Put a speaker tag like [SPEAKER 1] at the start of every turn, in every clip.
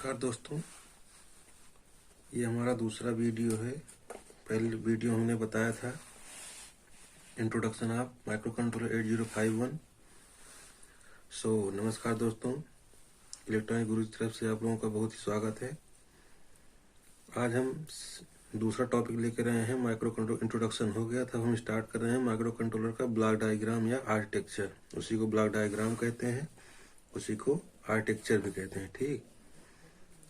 [SPEAKER 1] नमस्कार दोस्तों, ये हमारा दूसरा वीडियो है। पहले वीडियो हमने बताया था इंट्रोडक्शन ऑफ माइक्रो कंट्रोलर 8051। नमस्कार दोस्तों, इलेक्ट्रॉनिक गुरु की तरफ से आप लोगों का बहुत ही स्वागत है। आज हम दूसरा टॉपिक लेकर आए हैं। माइक्रो कंट्रोलर इंट्रोडक्शन हो गया था, हम स्टार्ट कर रहे हैं माइक्रो कंट्रोलर का ब्लॉक डायग्राम या आर्किटेक्चर। उसी को ब्लॉक डायग्राम कहते हैं, उसी को आर्किटेक्चर भी कहते हैं। ठीक,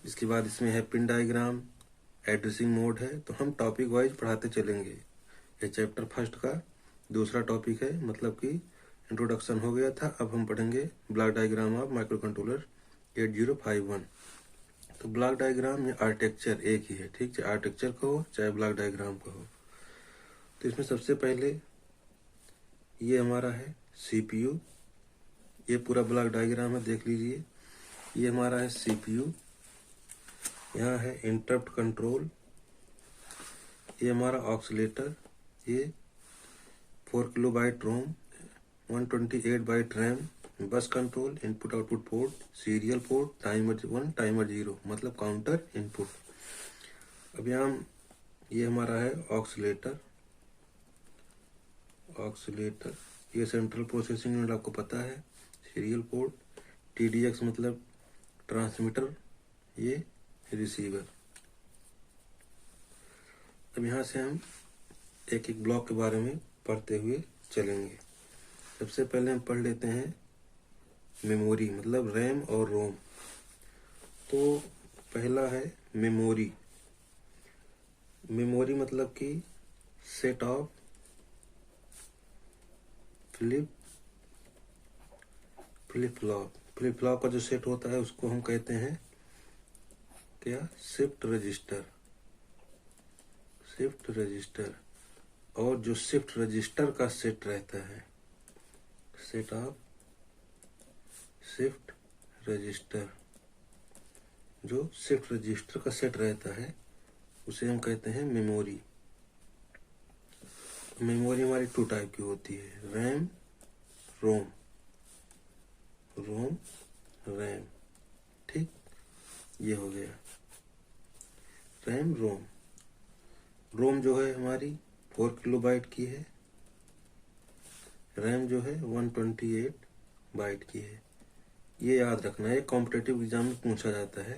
[SPEAKER 1] इसके बाद इसमें है पिन डायग्राम, एड्रेसिंग मोड है। तो हम टॉपिक वाइज पढ़ाते चलेंगे। ये चैप्टर फर्स्ट का दूसरा टॉपिक है, मतलब कि इंट्रोडक्शन हो गया था। अब हम पढ़ेंगे block diagram of micro controller 8051। तो ब्लॉक डायग्राम या आर्किटेक्चर एक ही है, ठीक, चाहे आर्किटेक्चर कहो चाहे ब्लॉक डायग्राम कहो। तो इसमें सबसे पहले ये हमारा है सीपीयू। ये पूरा ब्लॉक डायग्राम है, देख लीजिए। ये हमारा है सीपीयू, यहाँ है इंटरप्ट कंट्रोल, ये हमारा ऑक्सीलेटर, ये 4 किलोबाइट रोम, 128 बाइट रैम, बस control, input output port, serial port, timer 1 timer 0 मतलब काउंटर इनपुट। अब यहाँ ये हमारा है ऑक्सीलेटर। ये सेंट्रल प्रोसेसिंग यूनिट, आपको पता है। सीरियल पोर्ट, TDX मतलब ट्रांसमीटर, ये रिसीवर। अब यहाँ से हम एक एक ब्लॉक के बारे में पढ़ते हुए चलेंगे। सबसे पहले हम पढ़ लेते हैं मेमोरी, मतलब रैम और रोम। तो पहला है मेमोरी। मेमोरी मतलब कि set of flip flop. Flip flop का जो सेट होता है उसको हम कहते हैं क्या, शिफ्ट रजिस्टर। Shift register. और जो शिफ्ट रजिस्टर का सेट रहता है, सेट ऑफ शिफ्ट रजिस्टर, जो शिफ्ट रजिस्टर का सेट रहता है उसे हम कहते हैं मेमोरी। मेमोरी हमारी 2 टाइप की होती है, रैम रोम। रोम रैम, ठीक, ये हो गया रैम रोम। रोम जो है हमारी 4 किलोबाइट की है, रैम जो है 128 बाइट की है। ये याद रखना है, कॉम्पिटिटिव एग्जाम में पूछा जाता है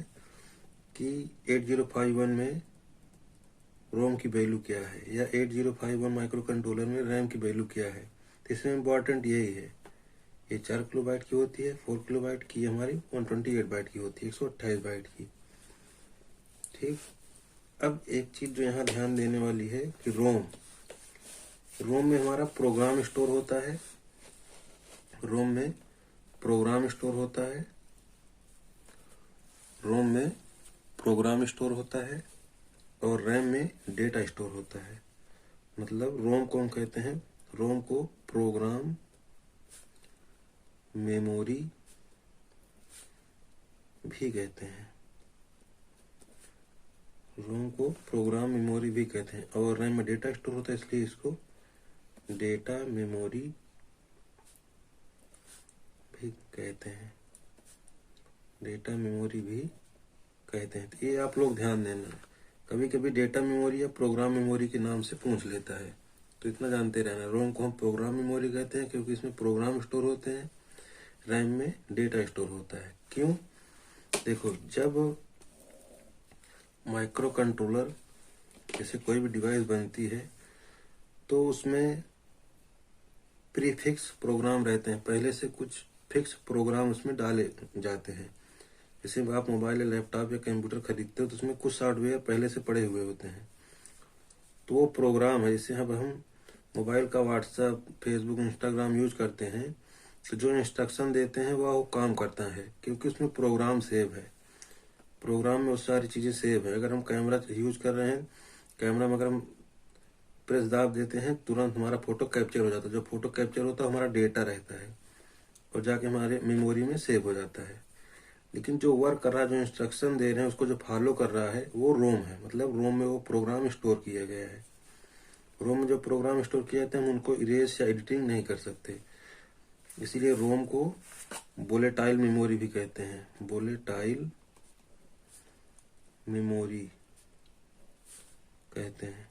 [SPEAKER 1] कि 8051 में रोम की वैल्यू क्या है, या 8051 माइक्रो कंट्रोलर में रैम की वैल्यू क्या है। तो इसमें इम्पोर्टेंट यही है, ये 4 किलोबाइट की होती है, 4 किलोबाइट की हमारी 128 बाइट की होती है, 128 बाइट की। ठीक, अब एक चीज जो यहाँ ध्यान देने वाली है कि रोम में हमारा प्रोग्राम स्टोर होता है। रोम में प्रोग्राम स्टोर होता है। रोम में प्रोग्राम स्टोर होता है और रैम में डेटा स्टोर होता है। मतलब रोम को हम कहते हैं, रोम को प्रोग्राम मेमोरी भी कहते हैं। रोम को प्रोग्राम मेमोरी भी कहते हैं। और रैम में डेटा स्टोर होता है, इसलिए इसको डेटा मेमोरी भी कहते हैं। डेटा मेमोरी भी कहते हैं। तो ये आप लोग ध्यान देना, कभी कभी डेटा मेमोरी या प्रोग्राम मेमोरी के नाम से पूछ लेता है, तो इतना जानते रहना। रोम को हम प्रोग्राम मेमोरी कहते हैं क्योंकि इसमें प्रोग्राम स्टोर होते हैं, रैम में डेटा स्टोर होता है। क्यों? देखो, जब माइक्रो कंट्रोलर जैसे कोई भी डिवाइस बनती है तो उसमें प्रीफिक्स प्रोग्राम रहते हैं, पहले से कुछ फिक्स प्रोग्राम उसमें डाले जाते हैं। जैसे आप मोबाइल या लैपटॉप या कंप्यूटर खरीदते हो तो उसमें कुछ सॉफ्टवेयर पहले से पड़े हुए होते हैं, तो वो प्रोग्राम है। जैसे अब हम मोबाइल का व्हाट्सएप, फेसबुक, इंस्टाग्राम यूज करते हैं तो जो इंस्ट्रक्शन देते हैं वो काम करता है, क्योंकि उसमें प्रोग्राम सेव है। प्रोग्राम में वो सारी चीजें सेव है। अगर हम कैमरा यूज कर रहे हैं, कैमरा में अगर हम प्रेस दाब देते हैं, तुरंत हमारा फोटो कैप्चर हो जाता है। जो फोटो कैप्चर होता है हमारा डेटा रहता है और जाके हमारे मेमोरी में सेव हो जाता है। लेकिन जो वर्क कर रहा है, जो इंस्ट्रक्शन दे रहे हैं, उसको जो फॉलो कर रहा है, वो रोम है। मतलब रोम में वो प्रोग्राम स्टोर किया गया है। रोम में जो प्रोग्राम स्टोर किए जाते हैं हम उनको इरेज या एडिटिंग नहीं कर सकते, इसीलिए रोम को वोलेटाइल मेमोरी भी कहते हैं। वोलेटाइल मेमोरी कहते हैं।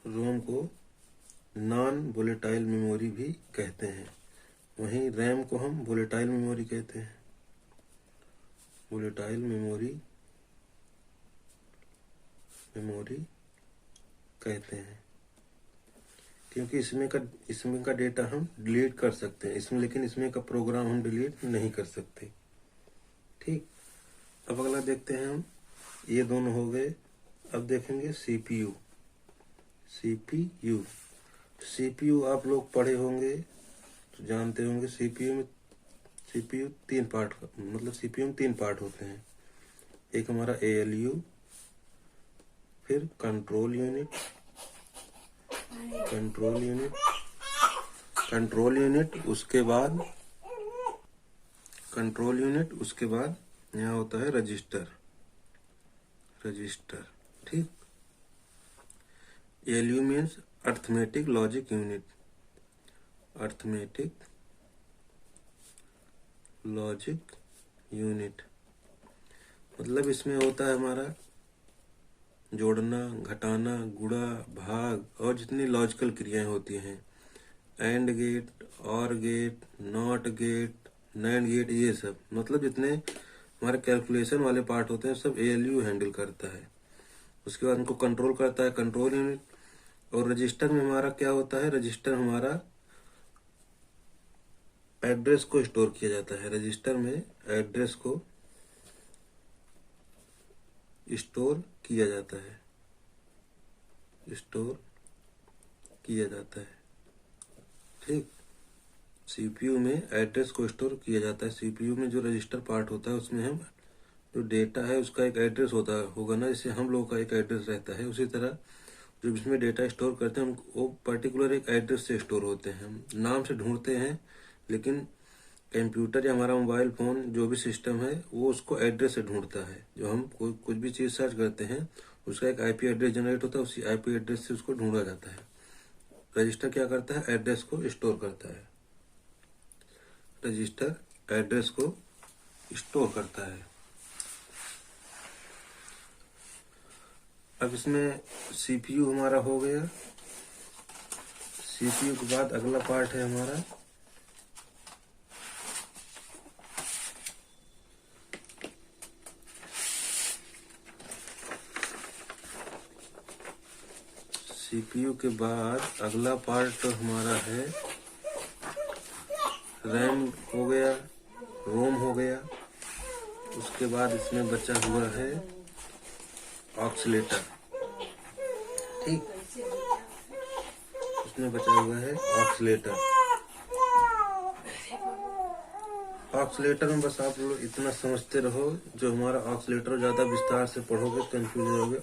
[SPEAKER 1] रोम को नॉन वोलेटाइल मेमोरी भी कहते हैं। वहीं रैम को हम वोलेटाइल मेमोरी कहते हैं। वोलेटाइल मेमोरी कहते हैं क्योंकि इसमें का डेटा हम डिलीट कर सकते हैं लेकिन इसमें का प्रोग्राम हम डिलीट नहीं कर सकते। ठीक, अब अगला देखते हैं हम। ये दोनों हो गए। अब देखेंगे सीपीयू। सीपीयू आप लोग पढ़े होंगे तो जानते होंगे। सीपीयू तीन पार्ट मतलब सीपीयू में तीन पार्ट होते हैं। एक हमारा एएलयू, फिर कंट्रोल यूनिट, उसके बाद यहाँ होता है रजिस्टर। ठीक, ALU means arithmetic logic unit. मतलब इसमें होता है हमारा जोड़ना, घटाना, गुणा, भाग और जितनी लॉजिकल क्रियाएं होती हैं, एंड गेट, और gate, not gate, NAND gate, ये सब मतलब जितने हमारे कैलकुलेशन वाले पार्ट होते हैं सब एएलयू हैंडल करता है। उसके बाद उनको कंट्रोल करता है कंट्रोल यूनिट। और रजिस्टर में हमारा क्या होता है? रजिस्टर हमारा एड्रेस को स्टोर किया जाता है। रजिस्टर में एड्रेस को स्टोर किया जाता है। ठीक, सीपीयू में एड्रेस को स्टोर किया जाता है। सीपीयू में जो रजिस्टर पार्ट होता है उसमें हम जो डेटा है उसका एक एड्रेस होगा ना, जैसे हम लोगों का एक एड्रेस रहता है, उसी तरह जो इसमें डेटा स्टोर करते हैं वो पर्टिकुलर एक एड्रेस से स्टोर होते हैं। हम नाम से ढूंढते हैं लेकिन कंप्यूटर या हमारा मोबाइल फोन जो भी सिस्टम है वो उसको एड्रेस से ढूंढता है। जो हम कुछ भी चीज सर्च करते हैं उसका एक आईपी एड्रेस जनरेट होता है, उसी आईपी एड्रेस से उसको ढूंढा जाता है। रजिस्टर क्या करता है? एड्रेस को स्टोर करता है। रजिस्टर एड्रेस को स्टोर करता है। अब इसमें सीपीयू हमारा हो गया। सीपीयू के बाद अगला पार्ट है हमारा सीपीयू के बाद अगला पार्ट हमारा है रैम हो गया, रोम हो गया। उसके बाद इसमें बचा हुआ है ऑक्सीलेटर। ठीक, इसमें बचा हुआ है ऑक्सीलेटर। ऑक्सीलेटर में बस आप लोग इतना समझते रहो, जो हमारा ऑक्सीलेटर ज्यादा विस्तार से पढ़ोगे कंफ्यूज होगे।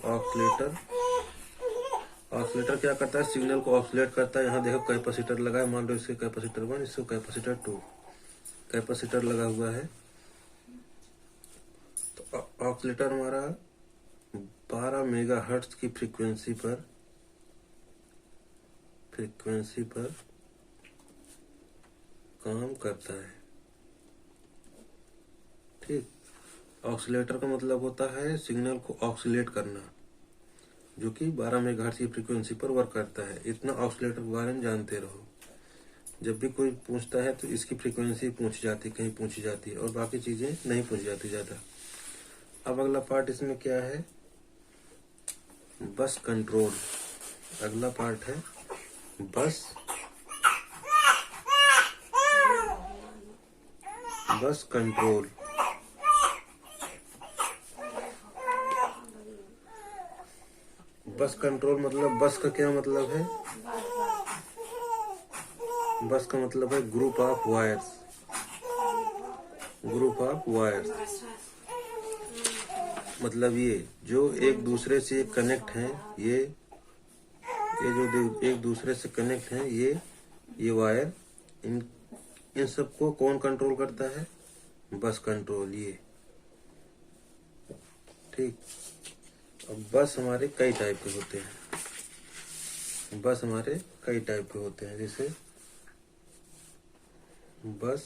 [SPEAKER 1] ऑक्सीलेटर क्या करता है? सिग्नल को ऑक्सीलेट करता है। यहाँ देखो कैपेसिटर लगा है, मान लो इसके कैपेसिटर 1, इसको कैपेसिटर 2 कैपेसिटर लगा हुआ है। तो ऑक्सीलेटर हमारा 12 मेगाहर्ट्ज की फ्रीक्वेंसी पर काम करता है। ठीक, ऑक्सीलेटर का मतलब होता है सिग्नल को ऑक्सीलेट करना, जो कि 12 मेगाहर्ट्ज की फ्रीक्वेंसी पर वर्क करता है। इतना ऑक्सीलेटर के बारे में जानते रहो। जब भी कोई पूछता है तो इसकी फ्रीक्वेंसी कहीं पूछी जाती है और बाकी चीजें नहीं पूछी जाती ज्यादा। अब अगला पार्ट इसमें क्या है? बस कंट्रोल। अगला पार्ट है बस कंट्रोल। बस कंट्रोल मतलब बस का क्या मतलब है? बस का मतलब है ग्रुप ऑफ वायर्स। मतलब ये जो एक दूसरे से कनेक्ट हैं, ये जो एक दूसरे से कनेक्ट हैं, ये वायर, इन सबको कौन कंट्रोल करता है? बस कंट्रोल। ये ठीक। अब बस हमारे कई टाइप के होते हैं। जैसे बस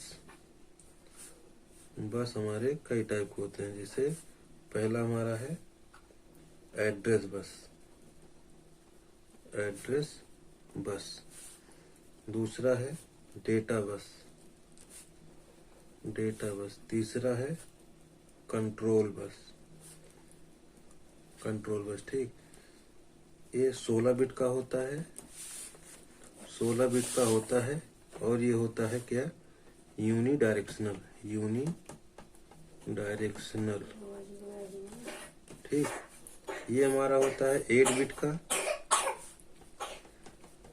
[SPEAKER 1] बस हमारे कई टाइप के होते हैं। जैसे पहला हमारा है एड्रेस बस, एड्रेस बस। दूसरा है डेटा बस, डेटा बस। तीसरा है कंट्रोल बस, कंट्रोल बस। ठीक, ये 16 बिट का होता है, 16 बिट का होता है। और ये होता है क्या, यूनी डायरेक्शनल, यूनी डायरेक्शनल। ठीक, ये हमारा होता है 8 बिट का,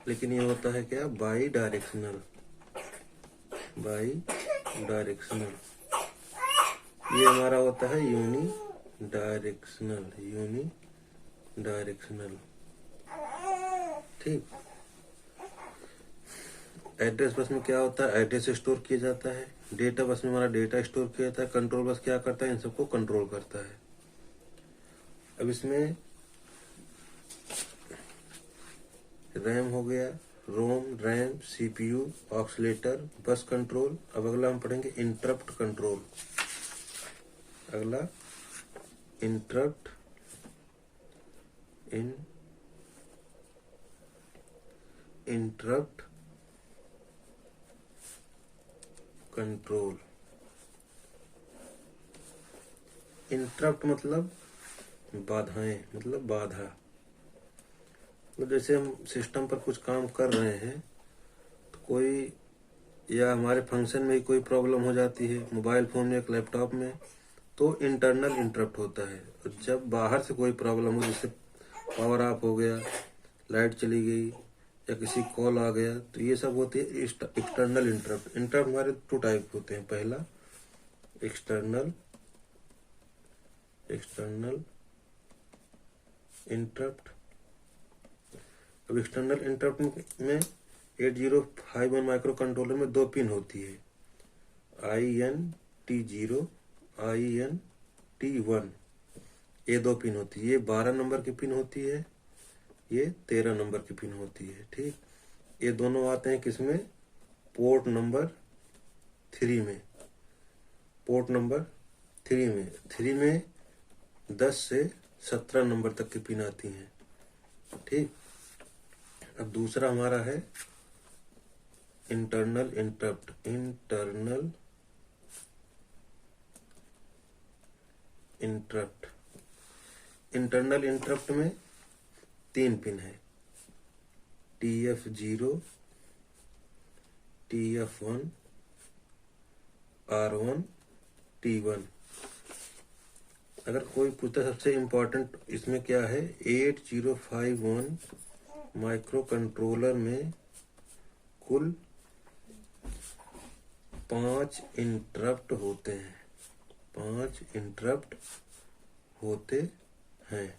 [SPEAKER 1] लेकिन ये होता है क्या, बाई डायरेक्शनल, बाई डायरेक्शनल। ये हमारा होता है यूनी डायरेक्शनल, यूनी डायरेक्शनल। ठीक, एड्रेस बस में क्या होता है, एड्रेस स्टोर किया जाता है। डेटा बस में हमारा डेटा स्टोर किया जाता है। कंट्रोल बस क्या करता है, इन सबको कंट्रोल करता है। अब इसमें रैम हो गया, रोम, रैम, सीपीयू, ऑक्सीलेटर, बस कंट्रोल। अब अगला हम पढ़ेंगे इंटरप्ट कंट्रोल। अगला इंटरप्ट, इंटरप्ट कंट्रोल। इंटरप्ट मतलब बाधाएं, मतलब बाधा। तो जैसे हम सिस्टम पर कुछ काम कर रहे हैं तो कोई, या हमारे फंक्शन में कोई प्रॉब्लम हो जाती है, मोबाइल फोन में, एक लैपटॉप में, तो इंटरनल इंटरप्ट होता है। और जब बाहर से कोई प्रॉब्लम हो, जैसे पावर ऑफ हो गया, लाइट चली गई, या किसी कॉल आ गया, तो ये सब होती है एक्सटर्नल इंटरप्ट। इंटरप्ट हमारे 2 टाइप होते हैं। पहला एक्सटर्नल, एक्सटर्नल इंटरप्ट। अब एक्सटर्नल इंटरप्ट में 8051 माइक्रो कंट्रोलर में 2 पिन होती है, INT0, INT1। ये 2 पिन होती है। ये 12 नंबर की पिन होती है, ये 13 नंबर की पिन होती है। ठीक, ये दोनों आते हैं किसमें, पोर्ट नंबर 3 में, पोर्ट नंबर 3 में। 3 में 10 से 17 नंबर तक की पिन आती हैं। ठीक, अब दूसरा हमारा है internal interrupt, internal interrupt. Internal interrupt में 3 पिन है, TF0, TF1, R1, T1। अगर कोई पूछता, सबसे इम्पोर्टेंट इसमें क्या है, 8051 माइक्रो कंट्रोलर में कुल 5 इंटरप्ट होते हैं, 5 इंटरप्ट होते हैं।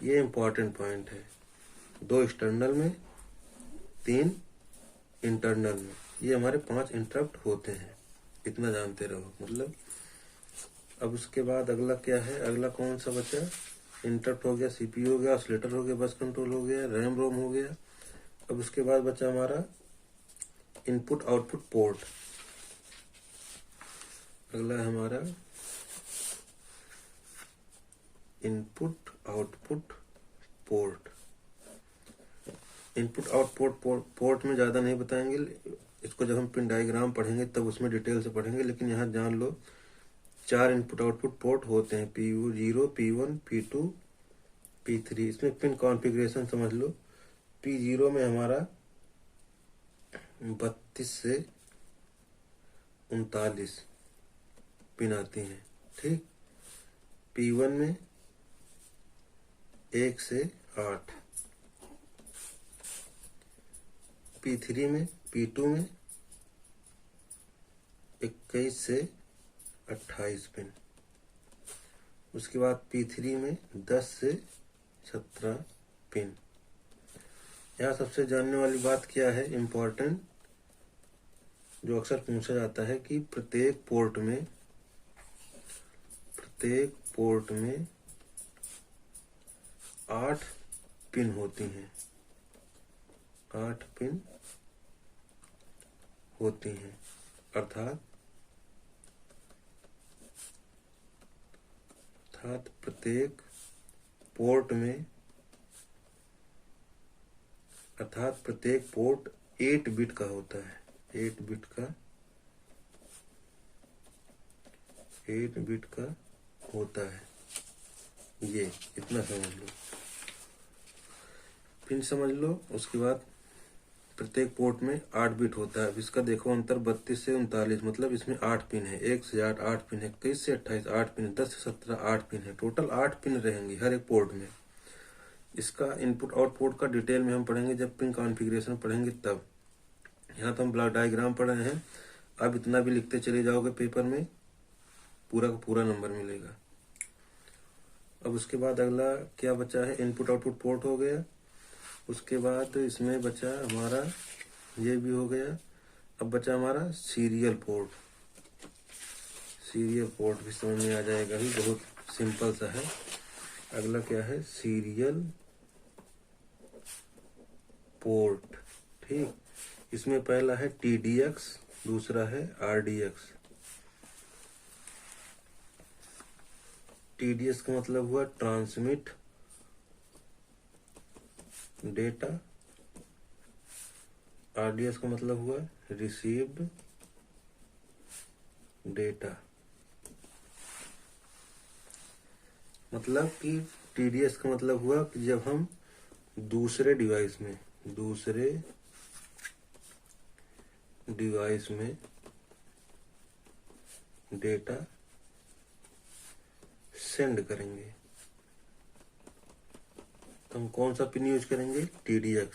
[SPEAKER 1] ये इम्पोर्टेंट पॉइंट है। 2 एक्सटर्नल में, 3 इंटरनल में, ये हमारे 5 इंटरप्ट होते हैं। इतना जानते रहो मतलब। अब उसके बाद अगला क्या है, अगला कौन सा बचा, इंटरप्ट हो गया, सीपीयू हो गया, ऑसिलेटर हो गया, बस कंट्रोल हो गया, रैम रोम हो गया। अब उसके बाद बचा हमारा इनपुट आउटपुट पोर्ट। अगला है हमारा input output port. Input output port में ज़्यादा नहीं बताएंगे, इसको जब हम पिन डायग्राम पढ़ेंगे तब उसमें डिटेल से पढ़ेंगे। लेकिन यहाँ जान लो 4 इनपुट आउटपुट पोर्ट होते हैं, P0, P1, P2, P3। इसमें पिन कॉन्फ़िगरेशन समझ लो। P0 में हमारा 32 से 39 पिन आती हैं। ठीक, P1 में 1 से 8, P3 में, P2 में 21 से 28 पिन। उसके बाद P3 में 10 से 17 पिन। यहाँ सबसे जानने वाली बात क्या है, इम्पोर्टेंट, जो अक्सर पूछा जाता है कि प्रत्येक पोर्ट में 8 पिन होती हैं, 8 पिन होती हैं। अर्थात अर्थात प्रत्येक पोर्ट में, अर्थात प्रत्येक पोर्ट 8 बिट का होता है, 8 बिट का, 8 बिट का होता है। ये इतना समझ लो, पिन समझ लो। उसके बाद प्रत्येक पोर्ट में 8 बिट होता है। इसका देखो अंतर 32 से 39, मतलब इसमें 8 पिन है। 1 से 8 8 पिन है, 21 से 28 8 पिन है, 10 से 17 8 पिन है, टोटल 8 पिन रहेंगी हर एक पोर्ट में। इसका इनपुट आउटपुट का डिटेल में हम पढ़ेंगे जब पिन कॉन्फ़िगरेशन पढ़ेंगे तब। यहाँ तो हम ब्लॉक डायग्राम पढ़ रहे हैं, अब इतना भी लिखते चले जाओगे पेपर में, पूरा का पूरा नंबर मिलेगा। अब उसके बाद अगला क्या बचा है, इनपुट आउटपुट पोर्ट हो गया। उसके बाद इसमें बचा हमारा, ये भी हो गया। अब बचा हमारा सीरियल पोर्ट। सीरियल पोर्ट भी समझ में आ जाएगा, ही बहुत सिंपल सा है। अगला क्या है, सीरियल पोर्ट। ठीक, इसमें पहला है TDX, दूसरा है RDX। TDX का मतलब हुआ ट्रांसमिट डेटा, RDX का मतलब हुआ रिसीव्ड डेटा। मतलब कि TDS का मतलब हुआ कि जब हम दूसरे डिवाइस में डेटा सेंड करेंगे तो हम कौन सा पिन यूज करेंगे, TDX।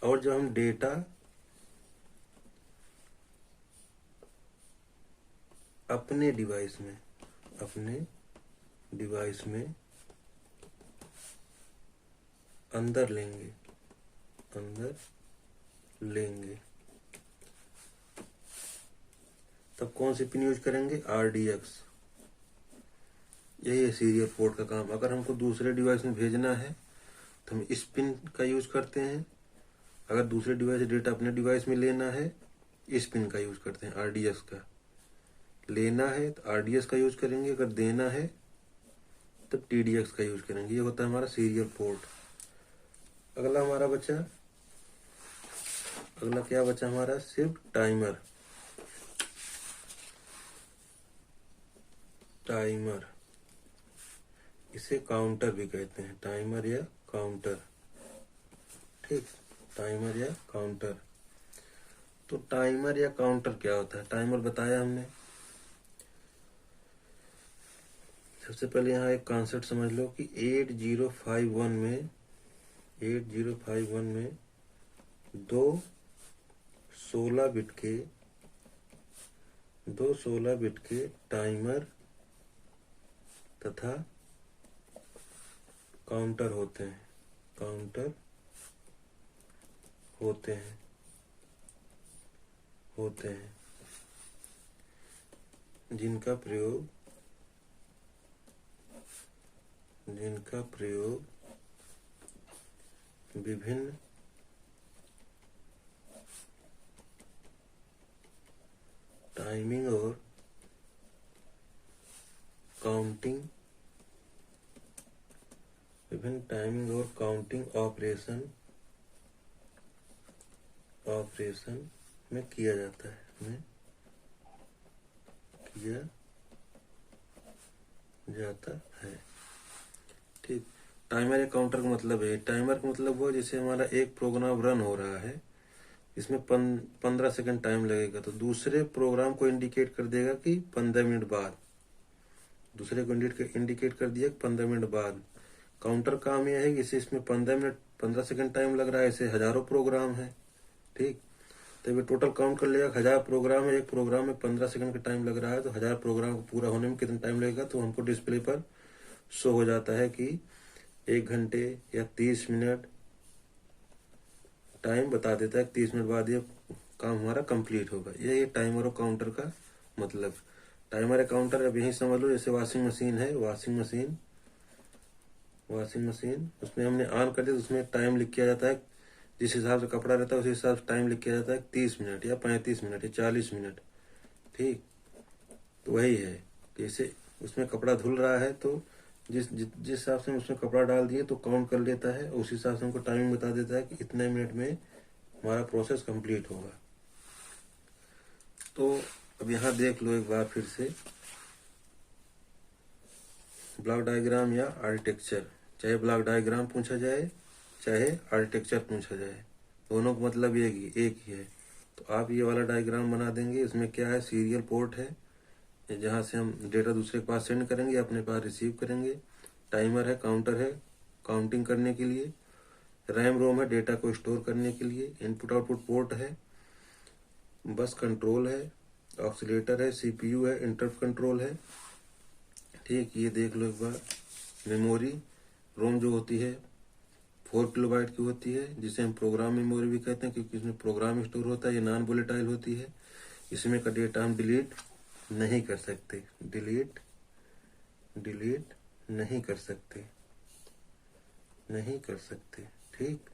[SPEAKER 1] और जब हम डेटा अपने डिवाइस में अंदर लेंगे तब कौन सी पिन यूज करेंगे, RDX। यही है सीरियल पोर्ट का काम। अगर हमको दूसरे डिवाइस में भेजना है तो हम इस पिन का यूज करते हैं। अगर दूसरे डिवाइस से डेटा अपने डिवाइस में लेना है, इस पिन का यूज करते हैं, RDX का। लेना है तो RDX का यूज करेंगे, अगर देना है तब TDX का यूज करेंगे। ये होता है हमारा सीरियल पोर्ट। अगला हमारा बचा, अगला क्या बचा हमारा, शिफ्ट टाइमर। इसे काउंटर भी कहते हैं, टाइमर या काउंटर। ठीक, टाइमर या काउंटर। तो टाइमर या काउंटर क्या होता है, टाइमर बताया हमने। सबसे पहले यहाँ एक कॉन्सेप्ट समझ लो कि 8051 में दो 16 बिट के टाइमर तथा काउंटर होते हैं जिनका प्रयोग विभिन्न टाइमिंग और काउंटिंग ऑपरेशन में किया जाता है। ठीक, टाइमर या काउंटर का मतलब है, टाइमर का मतलब वो जैसे हमारा एक प्रोग्राम रन हो रहा है, इसमें 15 सेकंड टाइम लगेगा, तो दूसरे प्रोग्राम को इंडिकेट कर देगा कि 15 मिनट बाद, दूसरे को इंडिकेट कर दिया 15 मिनट बाद। काउंटर काम यह है कि इसे इसमें 15 सेकंड टाइम लग रहा है, ऐसे हजारों प्रोग्राम है। ठीक, तो ये टोटल काउंट कर लेगा, 1000 प्रोग्राम है, एक प्रोग्राम में 15 सेकंड का टाइम लग रहा है, तो 1000 प्रोग्राम को पूरा होने में कितना टाइम लगेगा, तो हमको डिस्प्ले पर शो हो जाता है कि 1 घंटे या 30 मिनट टाइम बता देता है। 30 मिनट बाद ये काम हमारा कंप्लीट होगा। ये टाइमर और काउंटर का मतलब। टाइमर या काउंटर अब यही समझ लो, जैसे वॉशिंग मशीन है, वॉशिंग मशीन उसमें हमने ऑन कर दिया तो उसमें टाइम लिख किया जाता है, जिस हिसाब से कपड़ा रहता है उस हिसाब से टाइम लिख किया जाता है, 30 मिनट या 35 मिनट या 40 मिनट। ठीक, तो वही है, जैसे उसमें कपड़ा धुल रहा है तो जिस हिसाब से हम उसमें कपड़ा डाल दिए तो काउंट कर लेता है, उस हिसाब से हमको टाइमिंग बता देता है कि इतने मिनट में हमारा प्रोसेस कंप्लीट होगा। तो अब यहाँ देख लो एक बार फिर से, ब्लॉक डायग्राम या आर्किटेक्चर, चाहे ब्लॉक डायग्राम पूछा जाए चाहे आर्किटेक्चर पूछा जाए, दोनों का मतलब एक ही है। तो आप ये वाला डायग्राम बना देंगे। इसमें क्या है, सीरियल पोर्ट है जहाँ से हम डेटा दूसरे के पास सेंड करेंगे, अपने पास रिसीव करेंगे। टाइमर है, काउंटर है काउंटिंग करने के लिए। रैम रोम है डेटा को स्टोर करने के लिए। इनपुट आउटपुट पोर्ट है। बस कंट्रोल है। ऑक्सीलेटर है, सीपीयू है, इंटरप्ट कंट्रोल है। ठीक, ये देख लो एक बार। मेमोरी रोम जो होती है 4 किलोबाइट की होती है, जिसे हम प्रोग्राम मेमोरी भी कहते हैं, क्योंकि इसमें प्रोग्राम स्टोर होता है। ये नॉन वोलेटाइल होती है। इसमें का डेटा हम डिलीट नहीं कर सकते, डिलीट नहीं कर सकते, ठीक।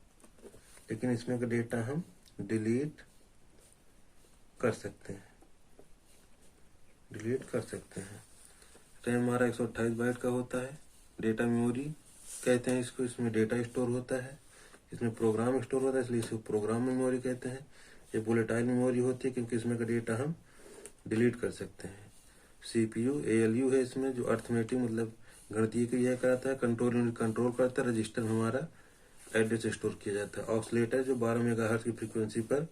[SPEAKER 1] लेकिन इसमें का डेटा हम डिलीट कर सकते हैं, रैम हमारा 128 बाइट का होता है। डेटा मेमोरी कहते हैं इसको, इसमें डेटा स्टोर होता है, इसमें प्रोग्राम स्टोर होता है, इसलिए इसको प्रोग्राम मेमोरी कहते हैं। ये वोलेटाइल मेमोरी होती है क्योंकि इसमें का डेटा हम डिलीट कर सकते हैं। सीपीयू एएलयू है इसमें, जो अर्थमेटिक मतलब गणितीय क्रिया कराता है। कंट्रोल यूनिट कंट्रोल करता है। रजिस्टर हमारा एड्रेस स्टोर किया जाता है। ऑसिलेटर जो 12 मेगाहर्ट्ज की फ्रीक्वेंसी पर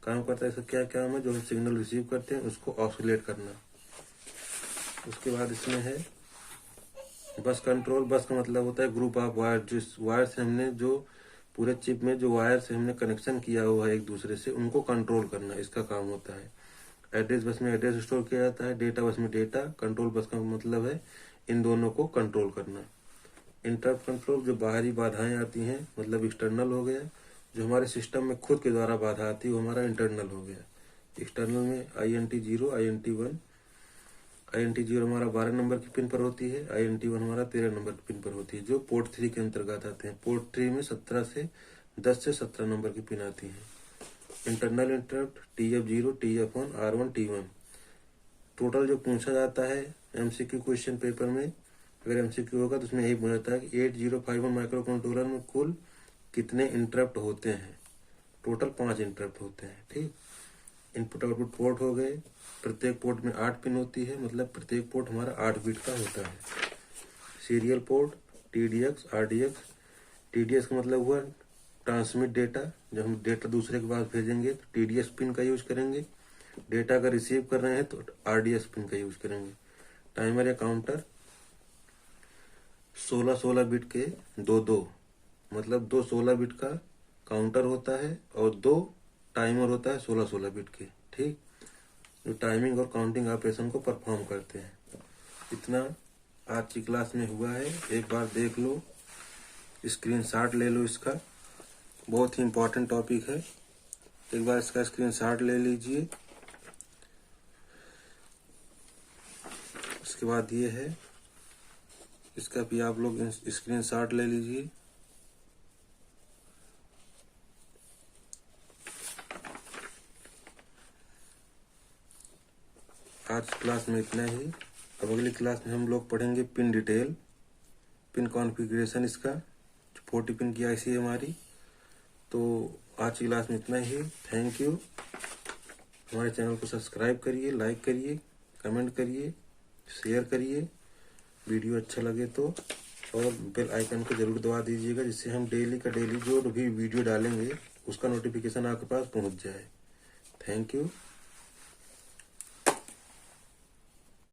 [SPEAKER 1] काम करता है। इसका क्या काम है, जो हम सिग्नल रिसीव करते हैं उसको ऑसिलेट करना। उसके बाद इसमें है बस कंट्रोल। बस का मतलब होता है ग्रुप ऑफ वायर, जिस वायर से हमने जो पूरे चिप में जो वायर से हमने कनेक्शन किया हुआ है एक दूसरे से, उनको कंट्रोल करना इसका काम होता है। एड्रेस बस में एड्रेस स्टोर किया जाता है। डेटा बस में डेटा। कंट्रोल बस का मतलब है इन दोनों को कंट्रोल करना। इंटरप्ट कंट्रोल, जो बाहरी बाधाएं आती हैं, मतलब एक्सटर्नल हो गया। जो हमारे सिस्टम में खुद के द्वारा बाधा आती है वो हमारा इंटरनल हो गया। एक्सटर्नल में INT 0, INT 1। INT 0 हमारा 12 नंबर की पिन पर होती है। INT 1 हमारा 13 नंबर की पिन पर होती है, जो पोर्ट 3 के अंतर्गत आते हैं। पोर्ट 3 में 10 से 17 नंबर की पिन आती है। Internal interrupt TF0, TF1, R1, T1। Total जो पूछा जाता है MCQ क्वेश्चन पेपर में, अगर MCQ होगा तो उसमें यही पूछा जाता है कि 8051 माइक्रो कंट्रोलर में कुल कितने इंटरप्ट होते हैं। टोटल 5 इंटरप्ट होते हैं, ठीक। इनपुट आउटपुट पोर्ट हो गए। प्रत्येक पोर्ट में 8 पिन होती है, मतलब प्रत्येक पोर्ट हमारा 8 बिट का होता है। Serial port TDX, RDX। TDX का मतलब हुआ ट्रांसमिट डेटा। जब हम डेटा दूसरे के पास भेजेंगे तो TDS पिन का यूज करेंगे। डेटा अगर रिसीव कर रहे हैं तो RDS पिन का यूज करेंगे। टाइमर या काउंटर 16 बिट के दो, मतलब 2 16 बिट का काउंटर होता है और 2 टाइमर होता है 16 बिट के, ठीक, जो टाइमिंग और काउंटिंग ऑपरेशन को परफॉर्म करते हैं। इतना आज की क्लास में हुआ है। एक बार देख लो, स्क्रीनशॉट ले लो इसका, बहुत ही इम्पोर्टेंट टॉपिक है। एक बार इसका स्क्रीनशॉट ले लीजिए। उसके बाद ये है, इसका भी आप लोग स्क्रीनशॉट ले लीजिए। आज क्लास में इतना ही। अब अगली क्लास में हम लोग पढ़ेंगे पिन डिटेल, पिन कॉन्फ़िगरेशन, इसका 40 पिन की IC है हमारी। तो आज की क्लास में इतना ही। Thank you. हमारे चैनल को सब्सक्राइब करिए, लाइक करिए, कमेंट करिए, शेयर करिए वीडियो अच्छा लगे तो, और बेल आइकन को जरूर दबा दीजिएगा, जिससे हम डेली जो भी वीडियो डालेंगे उसका नोटिफिकेशन आपके पास पहुंच जाए। Thank you.